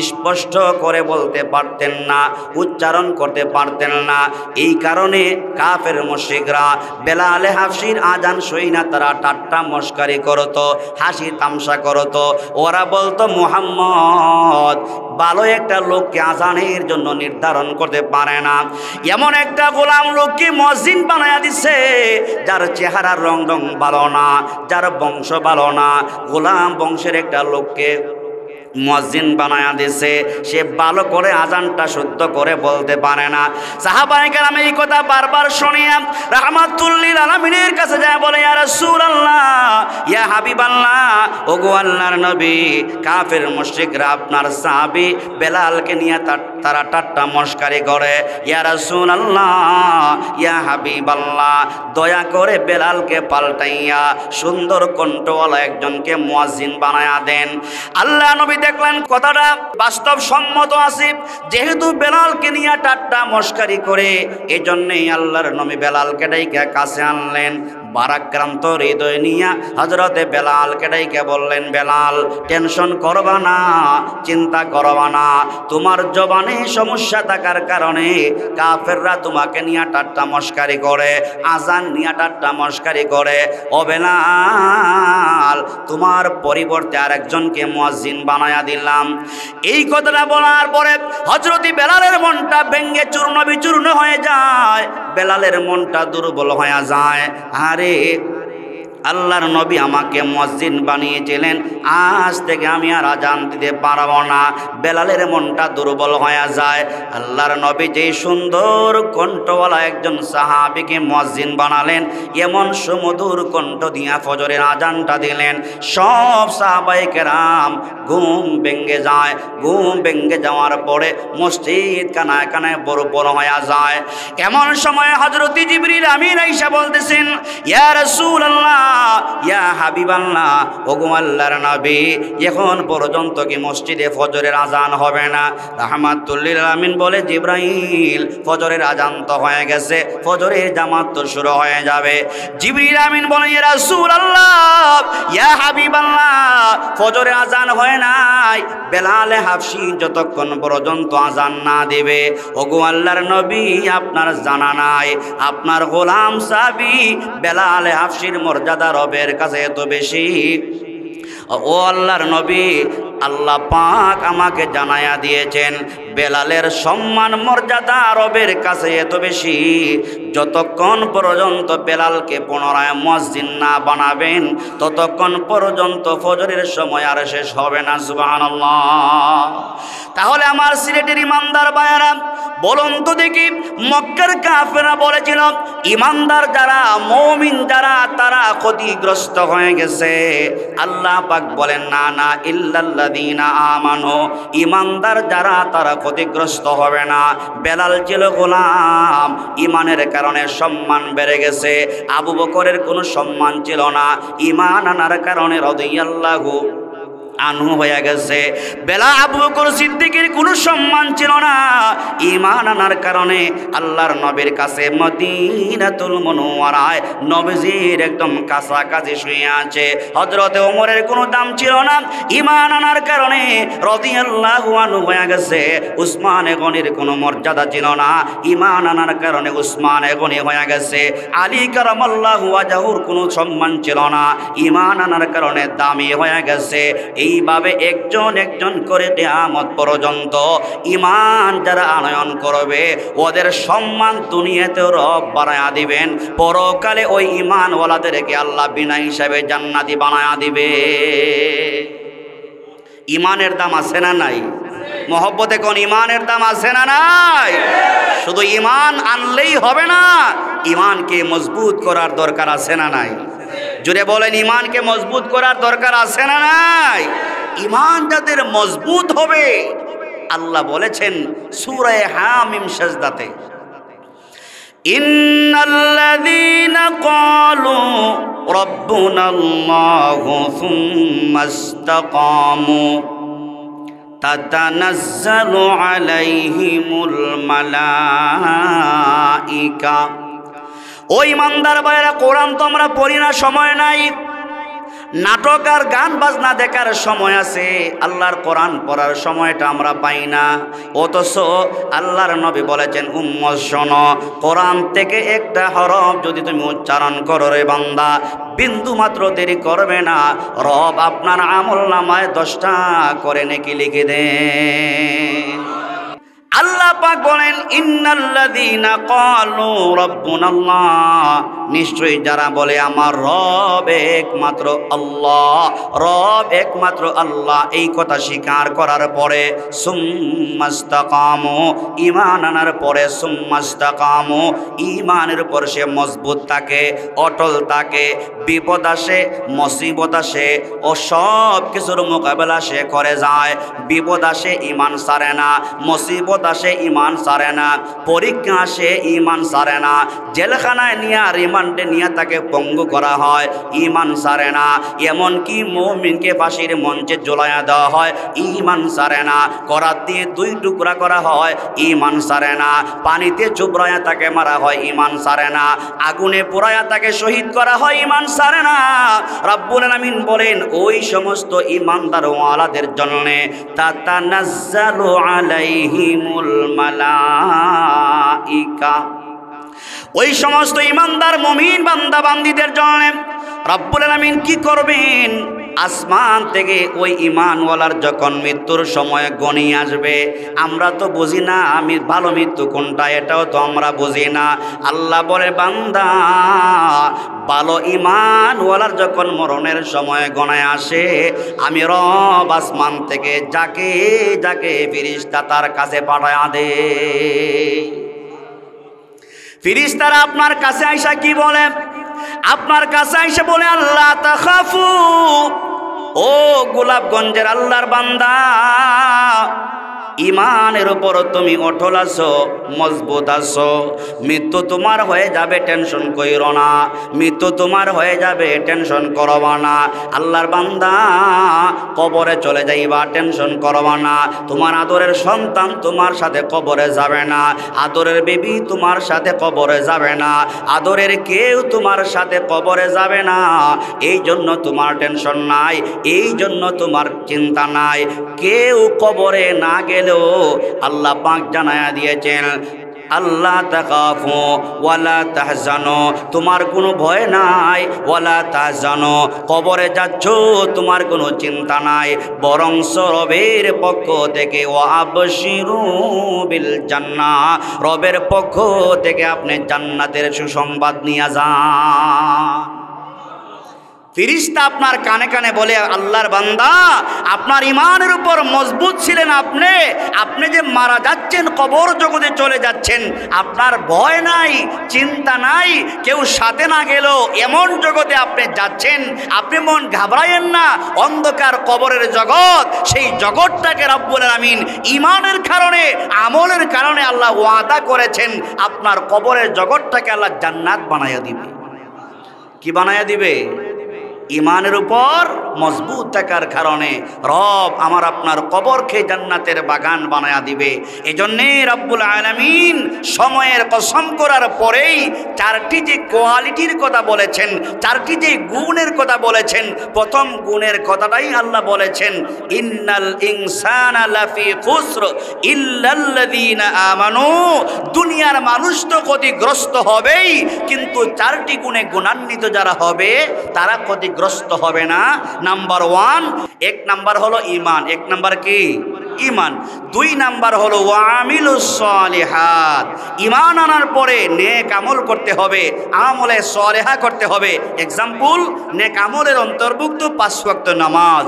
স্পষ্ট করে বলতে পারতেন না, উচ্চারণ করতে পারতেন না। এই কারণে কাফের মুশরিকরা বেলাল হাবশীর আজান শুই না তারা ঠাট্টা মশকারি করত, হাসি তামসা করত। ওরা বলতো মুহাম্মদ ভালো একটা লোককে আজানের জন্য নির্ধারণ করতে পারে না, এমন একটা গোলাম লোককে মুয়াজ্জিন বানায়া দিছে যার চেহারার রং ভালো না, যার বংশ ভালো না। গোলাম বংশের একটা লোককে মুয়াজ্জিন বানায়া দিছে, সে ভালো করে আজানটা শুদ্ধ করে বলতে পারে না। সাহাবায়ে কেরাম এই কথা বারবার শুনিয়া রাহমাতুল লিল আলামিনের কাছে যায় বলে, ইয়া রাসূলুল্লাহ, ইয়া হাবিবাল্লাহ, ওগো আল্লাহর নবী, কাফের মুশরিকরা আপনার সাহাবী বেলালকে নিয়ে তারা ঠাট্টা মশকারি করে। ইয়া রাসূলুল্লাহ, ইয়া হাবিবাল্লাহ, দয়া করে বেলালকে পাল্টাইয়া সুন্দর কণ্ঠওয়ালা একজনকে মুয়াজ্জিন বানায়া দেন। আল্লাহ নবী দেখলেন কথাটা বাস্তব সম্মত আছে, যেহেতু বেলালকে নিয়ে ঠাট্টা মশকারি করে, এজন্যই আল্লাহর নবী বেলালকে ডাইকা কাছে আনলেন। বারাক্রান্ত হৃদয় নিয়া হযরতে বেলালকে ডাইকা বললেন, বেলাল টেনশন করবা না, চিন্তা করবা না, তোমার জবানে সমস্যা থাকার কারণে কাফেররা তোমাকে নিয়ে ঠাট্টা মশকারি করে, আজান নিয়ে ঠাট্টা মশকারি করে। ও বেলাল, তোমার পরিবর্তে আরেকজনকে মুয়াজ্জিন বানায়া দিলাম। এই কথাটা বলার পরে হযরত বেলালের মনটা ভেঙে চূর্ণ বিচূর্ণ হয়ে যায়, বেলালের মনটা দুর্বল হয়ে যায়। আরে আল্লাহর নবী আমাকে মুয়াজ্জিন বানিয়েছিলেন, আজ থেকে আমি আর আজান দিতে পারবো না। বেলালের মনটা দুর্বল হয়ে যায়। আল্লাহর নবী যেই সুন্দর কণ্ঠওয়ালা একজন সাহাবীকে মুয়াজ্জিন বানালেন, এমন সুমধুর কণ্ঠ দিয়া ফজরের আজানটা দিলেন। সব সাহাবায়ে কেরাম ঘুম ভেঙে যায়। ঘুম ভেঙে যাওয়ার পরে মসজিদ কানায় কানায় বড় হয়ে যায়। এমন সময় হযরত জিবরিল আমিন আয়েশা বলতেছেন, ইয়া রাসূলুল্লাহ, ইয়া হাবিবাল্লাহ, ওগো আল্লাহর নবী, এখন পর্যন্ত কি মসজিদে ফজরের আজান হবে না? রাহমাতুল লিল আলামিন বলে, জিবরাইল ফজরের আজান তো হয়ে গেছে, ফজরের জামাত তো শুরু হয়ে যাবে। জিবরিল আমিন বলে, ইয়া রাসূলুল্লাহ, ইয়া হাবিবাল্লাহ, ফজরের আজান হয় নাই, বেলাল হাবশী যতক্ষণ পর্যন্ত আজান না দেবে, ওগো আল্লাহর নবী আপনার জানা নাই, আপনার গোলাম সাহাবী বেলাল হাবশীর মর্যাদা রবের কাছে এত বেশি। ও আল্লাহর নবী, আল্লাহ পাক আমাকে জানায়া দিয়েছেন বেলালের সম্মান মর্যাদা রবের কাছে এত বেশি, যতক্ষণ পর্যন্ত বেলালকে পুনরায় মুয়াজ্জিন না বানাবেন ততক্ষণ পর্যন্ত ফজরের সময় আর শেষ হবে না। সুবহানাল্লাহ। তাহলে আমার সিলেটের ইমানদার ভাইয়েরা বলুন তো দেখি, মক্কার কাফেররা বলেছিল ইমানদার যারা, মুমিন যারা, তারা ক্ষতিগ্রস্ত হয়ে গেছে। আল্লাহ পাক বলেন না না, ইল্লাল্লাযীনা আমানু, ইমানদার যারা তারা ক্ষতিগ্রস্ত হবে না। বেলাল ছিল গোলাম, ইমানের কারণে সম্মান বেড়ে গেছে। আবু বকরের কোনো সম্মান ছিল না, ইমান আনার কারণে রাদিয়াল্লাহু আনহু হয়ে গেছে। আবু বকর সিদ্দিকের কোনো সম্মান ছিল না, ঈমান আনার কারণে আল্লাহর নবীর কাছে মদিনাতুল মুনাওয়ারায় নবীজির একদম কাছাকাছি শুয়ে আছে। হযরতে ওমরের কোনো দাম ছিল না, ঈমান আনার কারণে রাদিয়াল্লাহু আনহু হয়ে গেছে। উসমান গনির কোনো মর্যাদা ছিল না, ঈমান আনার কারণে উসমান গনি হয়ে গেছে। আলী কারামাল্লাহু ওয়াজহুর কোনো সম্মান ছিল না, ঈমান আনার কারণে দামি হয়ে গেছে। এইভাবে একজন একজন করে কিয়ামত পর্যন্ত ঈমান যারা আনয়ন করবে ওদের সম্মান দুনিয়াতেও রব বাড়ায়া দিবেন, পরকালে ওই ঈমানওয়ালাদেরকে আল্লাহ বিনা হিসাবে জান্নাতি বানায়া দিবে। ঈমানের দাম আছে না নাই? মহব্বতে কোন ঈমানের দাম আছে না নাই? শুধু ঈমান আনলেই হবে না, ঈমানকে মজবুত করার দরকার আছে না নাই? জোরে বলেন, ঈমানকে মজবুত করার দরকার আছে না নাই? ঈমান যাদের মজবুত হবে, আল্লাহ বলেছেন সূরা হামিম সাজদাতে, ইন্নাল্লাযীনা ক্বালু রাব্বুনাল্লাহু সুম্মা ইসতাকামু তাতানাজ্জালু আলাইহিমুল মালাইকা। ওই ইমানদার ভাইরা, কোরআন তো আমরা পড়ি না, সময় নাই। নাটক আর গান বাজনা দেখার সময় আছে, আল্লাহর কোরআন পড়ার সময়টা আমরা পাই না। অথচ আল্লাহর নবী বলেছেন, উম্মত শোনো, কোরআন থেকে একটা হরফ যদি তুমি উচ্চারণ করো রে বান্দা, বিন্দু মাত্র দেরি করবে না, রব আপনার আমলনামায় 10টা করে নেকি লিখে দেন। আল্লাহ পাক বলেন, ইন্নাল্লাযীনা ক্বালু রাব্বুনাল্লাহ, নিশ্চয়ই যারা বলে আমার রব একমাত্র আল্লাহ, রব একমাত্র আল্লাহ, এই কথা স্বীকার করার পরে সুম্মা ইসতাকামু, ঈমান আনার পরে সুম্মা ইসতাকামু, ঈমানের উপর সে মজবুত থাকে, অটল থাকে। বিপদ আসে, মুসিবত আসে, ও সব কিছুর মোকাবেলা সে করে যায়। বিপদ আসে, ঈমান ছাড়ে না, মুসিবত আসে, ঈমান ছাড়ে না, পরীক্ষা আসে, ঈমান ছাড়ে না, জেলখানায় নিয়ে রিমান্ডে নিয়ে তাকে পঙ্গু করা হয়, ঈমান ছাড়ে না, এমনকি মুমিনকে ফাঁসির মঞ্চে ঝুলাইয়া দেওয়া হয়, ঈমান ছাড়ে না, করাত দিয়ে 2 টুকরা করা হয়, ঈমান ছাড়ে না, পানিতে চুবড়াইয়া তাকে মারা হয়, ঈমান ছাড়ে না, আগুনে পোড়াইয়া তাকে শহীদ করা হয়, ঈমান ছাড়ে না। রব্বুল আলামিন বলেন, ওই সমস্ত ঈমানদার ওয়ালাদের জন্য তাতানাজ্জালু আলাইহিমুল মালাইকা, ওই সমস্ত ঈমানদার মুমিন বান্দা বান্দীদের জন্য রব্বুল আলামিন কি করবেন? আসমান থেকে ওই ঈমানওয়ালার যখন মৃত্যুর সময় গনি আসবে, আমরা তো বুঝি না আমি ভালো মৃত্যু কোনটা, এটাও তো আমরা বুঝি না। আল্লাহ বলে, বান্দা, ভালো ঈমানওয়ালার যখন মরণের সময় গণায় আসে, আমি রব আসমান থেকে যাকে যাকে ফেরেশতা তার কাছে পাঠায়া দে। ফেরেশতারা আপনার কাছে আইসা কি বলে? আপনার কাছে আইসা বলে, আল্লাহ তাখাফু, ও গোলাপগঞ্জের আল্লাহর বান্দা, ঈমানের উপর তুমি অটল আছো, মজবুত আছো, মৃত্যু তোমার হয়ে যাবে, টেনশন কইরো না, মৃত্যু তোমার হয়ে যাবে, টেনশন করবা না। আল্লাহর বান্দা, কবরে চলে যাইবা, টেনশন করবা না। তোমার আদরের সন্তান তোমার সাথে কবরে যাবে না, আদরের বেবি তোমার সাথে কবরে যাবে না, আদরের কেউ তোমার সাথে কবরে যাবে না। এই জন্য তোমার টেনশন নাই, এই জন্য তোমার চিন্তা নাই। কেউ কবরে না গেলে আল্লাহ পাক জানায়া দিয়েছেন, আল্লাহ তাখাফু ওয়ালা তাহজানু, তোমার কোনো ভয় নাই, ওয়ালা তাহজানু, কবরে যাচ্ছ তোমার কোনো চিন্তা নাই, বরং রবের পক্ষ থেকে ওয়া আবশিরু বিল জান্নাহ, রবের পক্ষ থেকে আপনি জান্নাতের সুসংবাদ নিয়ে যান। ফেরেশতা আপনার কানে কানে বলে, আল্লাহর বান্দা আপনার ইমানের উপর মজবুত ছিলেন, আপনি যে মারা যাচ্ছেন, কবর জগতে চলে যাচ্ছেন, আপনার ভয় নাই, চিন্তা নাই, কেউ সাথে না গেলেও এমন জগতে আপনি যাচ্ছেন, আপনি মন ঘাবড়ায়েন না। অন্ধকার কবরের জগৎ, সেই জগৎটাকে রব্বুল আলামিন ইমানের কারণে, আমলের কারণে আল্লাহ ওয়াদা করেছেন, আপনার কবরের জগৎটাকে আল্লাহ জান্নাত বানায়া দিবে। কি বানায়া দিবে? ইমানের উপর মজবুত থাকার কারণে রব আমার আপনার কবরকে জান্নাতের বাগান বানায়া দিবে। এজন্যে রব্বুল আলামিন সময়ের কসম করার পরেই চারটি যে কোয়ালিটির কথা বলেছেন, চারটি যে গুণের কথা বলেছেন, প্রথম গুণের কথাটাই আল্লাহ বলেছেন, ইন্নাল ইনসানা লাফি খুসর ইল্লাল্লাযীনা আমানু, দুনিয়ার মানুষ তো ক্ষতিগ্রস্ত হবেই, কিন্তু চারটি গুণে গুণান্বিত যারা হবে তারা ক্ষতিগ্রস্ত হবে না। নাম্বার ওয়ান, এক নাম্বার হলো ইমান। এক নাম্বার কি? ইমান। দুই নাম্বার হলো ওয়ামিলুস সালিহাত, ইমান আনার পরে নেক আমল করতে হবে, আমলে সালেহা করতে হবে। এক্সাম্পল, নেক আমলের অন্তর্ভুক্ত 5 ওয়াক্ত নামাজ,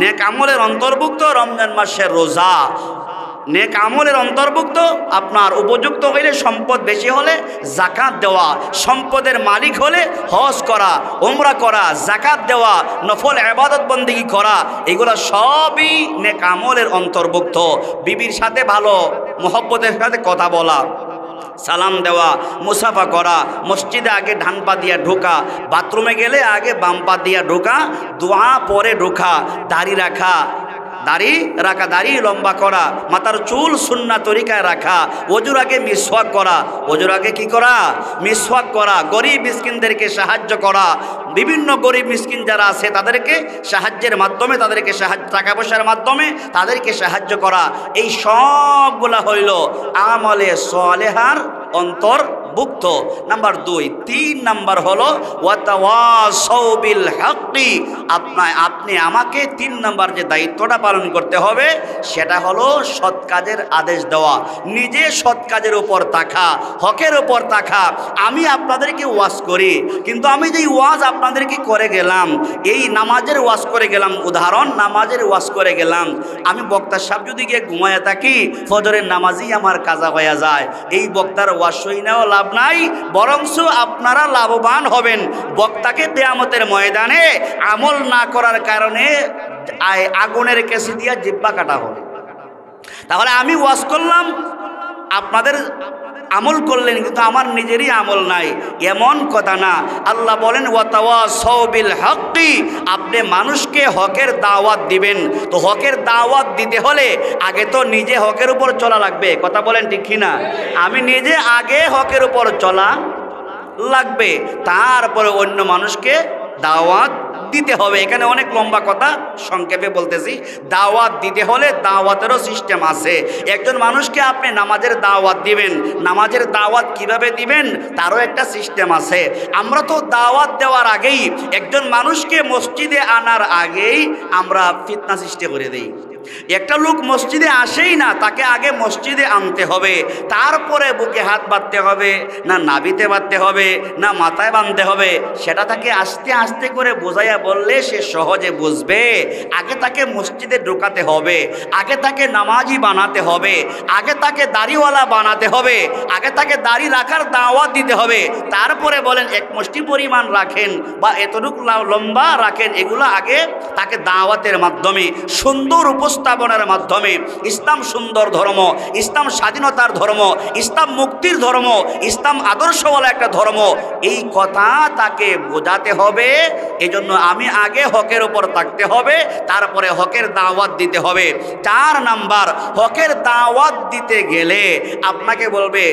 নেক আমলের অন্তর্ভুক্ত রমজান মাসের রোজা, নেক আমলের অন্তর্ভুক্ত আপনার উপযুক্ত হইলে, সম্পদ বেশি হলে জাকাত দেওয়া, সম্পদের মালিক হলে হজ করা, উমরা করা, জাকাত দেওয়া, নফল ইবাদত বন্দেগী করা, এগুলো সবই নেক আমলের অন্তর্ভুক্ত। বিবির সাথে ভালো মোহব্বতের সাথে কথা বলা, সালাম দেওয়া, মুসাফা করা, মসজিদে আগে ডান পা দিয়া ঢোকা, বাথরুমে গেলে আগে বাম পা দিয়া ঢোকা, দোয়া পরে ঢোকা, দাড়ি রাখা, দাড়ি লম্বা করা, মাথার চুল সুন্নাহ তরিকায় রাখা, ওজুর আগে মিসওয়াক করা, ওজুর আগে কি করা? মিসওয়াক করা, গরিব মিসকিনদেরকে সাহায্য করা, বিভিন্ন গরিব মিসকিন যারা আছে তাদেরকে সাহায্যের মাধ্যমে, তাদেরকে টাকা পয়সার মাধ্যমে তাদেরকে সাহায্য করা, এই সবগুলা হইল আমলে সালেহার অন্তর্ভুক্ত। নাম্বার 2। 3 নাম্বার হলো ওয়াতাওয়াসাউ বিল হাক্কি, আপনি আমাকে 3 নাম্বার যে দায়িত্বটা পালন করতে হবে সেটা হলো সৎ কাজের আদেশ দেওয়া, নিজে সৎ কাজের উপর থাকা, হকের উপর থাকা। আমি আপনাদেরকে ওয়াজ করি, কিন্তু আমি যেই ওয়াজ আপনাদেরকে করে গেলাম, এই নামাজের ওয়াজ করে গেলাম, উদাহরণ নামাজের ওয়াজ করে গেলাম, আমি বক্তার সাহেব যদি গিয়ে ঘুমায় থাকি, ফজরের নামাজই আমার কাজা হয়ে যায়, এই বক্তার ওয়াজ শুনেও লাভ নাই, বরংস আপনারা লাভবান হবেন। বক্তাকে কিয়ামতের ময়দানে আমল না করার কারণে আগুনের কেসি দিয়া জিহ্বা কাটা হবে। তাহলে আমি ওয়াজ করলাম, আপনাদের আমল করলেন, কিন্তু আমার নিজেরই আমল নাই, এমন কথা না। আল্লাহ বলেন ওয়াতাওয়াসাউ বিল হাক্কি, আপনি মানুষকে হকের দাওয়াত দিবেন। তো হকের দাওয়াত দিতে হলে আগে তো নিজে হকের উপর চলা লাগবে, কথা বলেন ঠিক কিনা? আমি নিজে আগে হকের উপর চলা লাগবে, তারপরে অন্য মানুষকে দাওয়াত দিতে হবে। এখানে অনেক লম্বা কথা, সংক্ষেপে বলতেছি। দাওয়াত দিতে হলে দাওয়াতেরও সিস্টেম আছে। একজন মানুষকে আপনি নামাজের দাওয়াত দিবেন, নামাজের দাওয়াত কিভাবে দিবেন তারও একটা সিস্টেম আছে। আমরা তো দাওয়াত দেওয়ার আগেই, একজন মানুষকে মসজিদে আনার আগেই আমরা ফিতনা সৃষ্টি করে দিই। একটা লোক মসজিদে আসেই না, তাকে আগে মসজিদে আনতে হবে, তারপরে বুকে হাত বাঁধতে হবে, না নাভিতে বাঁধতে হবে, না মাথায় বাঁধতে হবে, সেটা তাকে আস্তে আস্তে করে বোঝাইয়া বললে সে সহজে বুঝবে। আগে তাকে মসজিদে ঢোকাতে হবে, আগে তাকে নামাজি বানাতে হবে, আগে তাকে দাড়িওয়ালা বানাতে হবে, আগে তাকে দাড়ি রাখার দাওয়াত দিতে হবে, তারপরে বলেন এক মুষ্টি পরিমাণ রাখেন বা এতটুকু লম্বা রাখেন, এগুলো আগে তাকে দাওয়াতের মাধ্যমে, সুন্দর উপস্থাপনার মাধ্যমে। ইসলাম সুন্দর ধর্ম, ইসলাম স্বাধীনতার ধর্ম, ইসলাম মুক্তির ধর্ম, ইসলাম আদর্শওয়ালা একটা ধর্ম, এই কথা তাকে বোঝাতে হবে। এজন্য আমি আগে হকের উপর থাকতে হবে, তারপরে হকের দাওয়াত দিতে হবে। 4 নাম্বার, হকের দাওয়াত দিতে গেলে আপনাকে বলবে,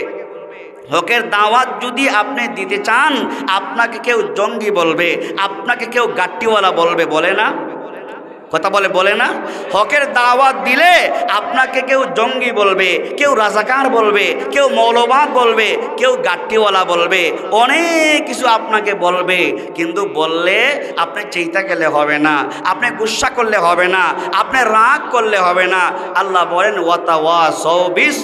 হকের দাওয়াত যদি আপনি দিতে চান, আপনাকে কেউ জঙ্গি বলবে, আপনাকে কেউ গাট্টিওয়ালা বলবে, বলে না? কথা বলে না? হকের দাওয়াত দিলে আপনাকে কেউ জঙ্গি বলবে, কেউ রাজাকার বলবে, কেউ মৌলবাদ বলবে, কেউ গাট্টিওয়ালা বলবে, অনেক কিছু আপনাকে বলবে। কিন্তু বললে আপনি চিন্তা গেলে হবে না, আপনি গুসা করলে হবে না, আপনি রাগ করলে হবে না। আল্লাহ বলেন ওয়াতাওয়াসাউ বিস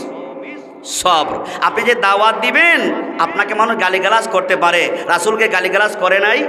সবর। আপনি যে দাওয়াত দিবেন, আপনাকে মানুষ গালিগালাজ করতে পারে, রাসূলকে গালিগালাজ করে নাই?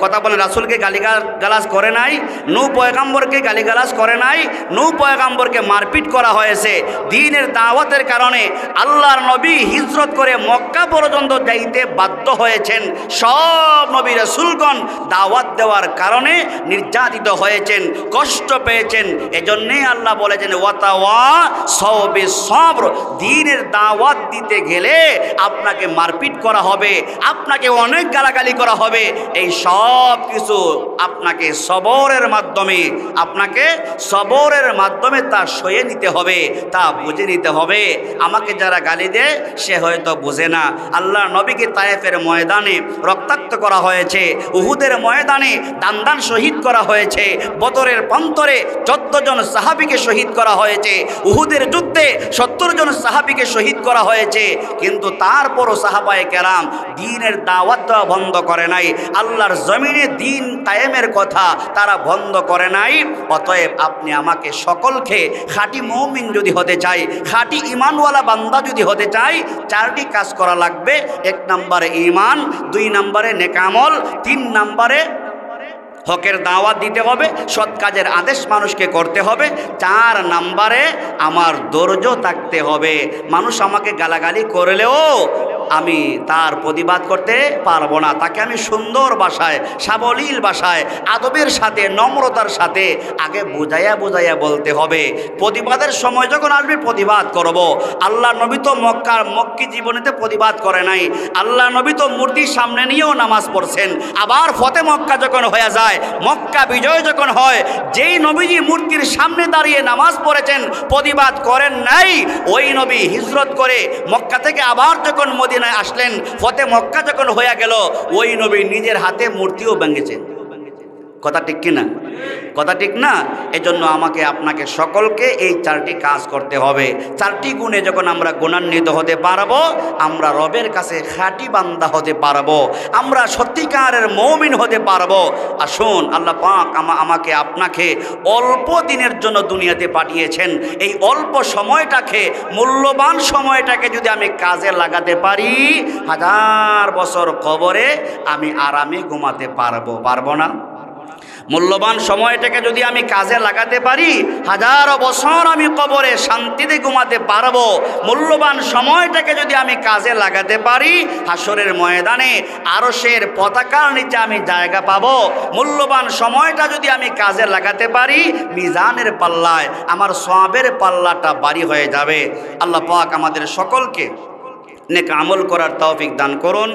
কথা বলেন, রাসূলকে গালিগালাজ করে নাই? নূহ পয়গম্বরকে গালিগালাজ করে নাই? নূহ পয়গম্বরকে মারপিট করা হয়েছে। দ্বীনের দাওয়াতের কারণে আল্লাহর নবী হিজরত করে মক্কা পর্যন্ত যাইতে বাধ্য হয়েছেন। সব নবী রাসূলগণ দাওয়াত দেওয়ার কারণে নির্যাতিত হয়েছেন, কষ্ট পেয়েছেন। এজন্যই আল্লাহ বলেছেন ওয়াতাওয়াসাউ বিস সবর। দ্বীনের দাওয়াত দিতে গেলে আপনাকে মারপিট করা হবে, আপনাকে অনেক গালাগালি করা হবে। এই সব কিছু আপনাকে সবরের মাধ্যমে তা সয়ে নিতে হবে, তা বুঝে নিতে হবে। আমাকে যারা গালি দেয় সে হয়তো বুঝে না। আল্লাহ নবীকে তায়েফের ময়দানে রক্তাক্ত করা হয়েছে, উহুদের ময়দানে দান শহীদ করা হয়েছে, বদরের প্রান্তরে 14 জন সাহাবীকে শহীদ করা হয়েছে, উহুদের যুদ্ধে 70 জন সাহাবীকে শহীদ করা হয়েছে। কিন্তু তারপরও সাহাবায়ে কেরাম দ্বীনের দাওয়াত দেওয়া বন্ধ করে নাই। আল্লাহর জমিনে দ্বীন কায়েমের কথা তারা বন্ধ করে নাই। অতএব আপনি আমাকে সকলকে খাঁটি মুমিন যদি হতে চাই, খাঁটি ঈমানওয়ালা বান্দা যদি হতে চাই, 4টি কাজ করা লাগবে। 1 নম্বরে ঈমান, 2 নম্বরে নেক আমল, 3 নম্বরে হকের দাওয়াত দিতে হবে, সৎ কাজের আদেশ মানুষকে করতে হবে, 4 নম্বরে আমার ধৈর্য থাকতে হবে। মানুষ আমাকে গালাগালি করলেও আমি তার প্রতিবাদ করতে পারবো না। তাকে আমি সুন্দর ভাষায়, সাবলীল ভাষায়, আদবের সাথে, নম্রতার সাথে আগে বুঝাইয়া বলতে হবে। প্রতিবাদের সময় যখন আসবে প্রতিবাদ করব। আল্লাহ নবী তো মক্কি জীবনেতে প্রতিবাদ করে নাই। আল্লাহ নবী তো মূর্তির সামনে নিয়েও নামাজ পড়ছেন। আবার ফতে মক্কা যখন হয়ে যায়, মক্কা বিজয় যখন হয়, যেই নবীজি মূর্তির সামনে দাঁড়িয়ে নামাজ পড়েছেন, প্রতিবাদ করেন নাই, ওই নবী হিজরত করে মক্কা থেকে আবার যখন মদিনায় আসলেন, ফতে মক্কা যখন হয়ে গেল, ওই নবী নিজের হাতে মূর্তিও ভেঙেছেন। কথা ঠিক কিনা? কথা ঠিক না? এজন্য আমাকে আপনাকে সকলকে এই 4টি কাজ করতে হবে। 4টি গুণে যখন আমরা গুণান্বিত হতে পারবো, আমরা রবের কাছে খাঁটি বান্দা হতে পারবো, আমরা সত্যিকারের মুমিন হতে পারবো। আসুন, আল্লাহ পাক আমাকে আপনাকে অল্প দিনের জন্য দুনিয়াতে পাঠিয়েছেন। এই অল্প সময়টাকে, মূল্যবান সময়টাকে যদি আমি কাজে লাগাতে পারি, 1000 বছর কবরে আমি আরামে ঘুমাতে পারবো না? মূল্যবান সময়টাকে যদি আমি কাজে লাগাতে পারি, 1000 বছর আমি কবরে শান্তিতে ঘুমাতে পারবো। মূল্যবান সময়টাকে যদি আমি কাজে লাগাতে পারি, হাসরের ময়দানে আরশের পতাকার নিচে আমি জায়গা পাবো। মূল্যবান সময়টা যদি আমি কাজে লাগাতে পারি, মিজানের পাল্লায় আমার সওয়াবের পাল্লাটা ভারী হয়ে যাবে। আল্লাহ পাক আমাদের সকলকে নেক আমল করার তৌফিক দান করুন।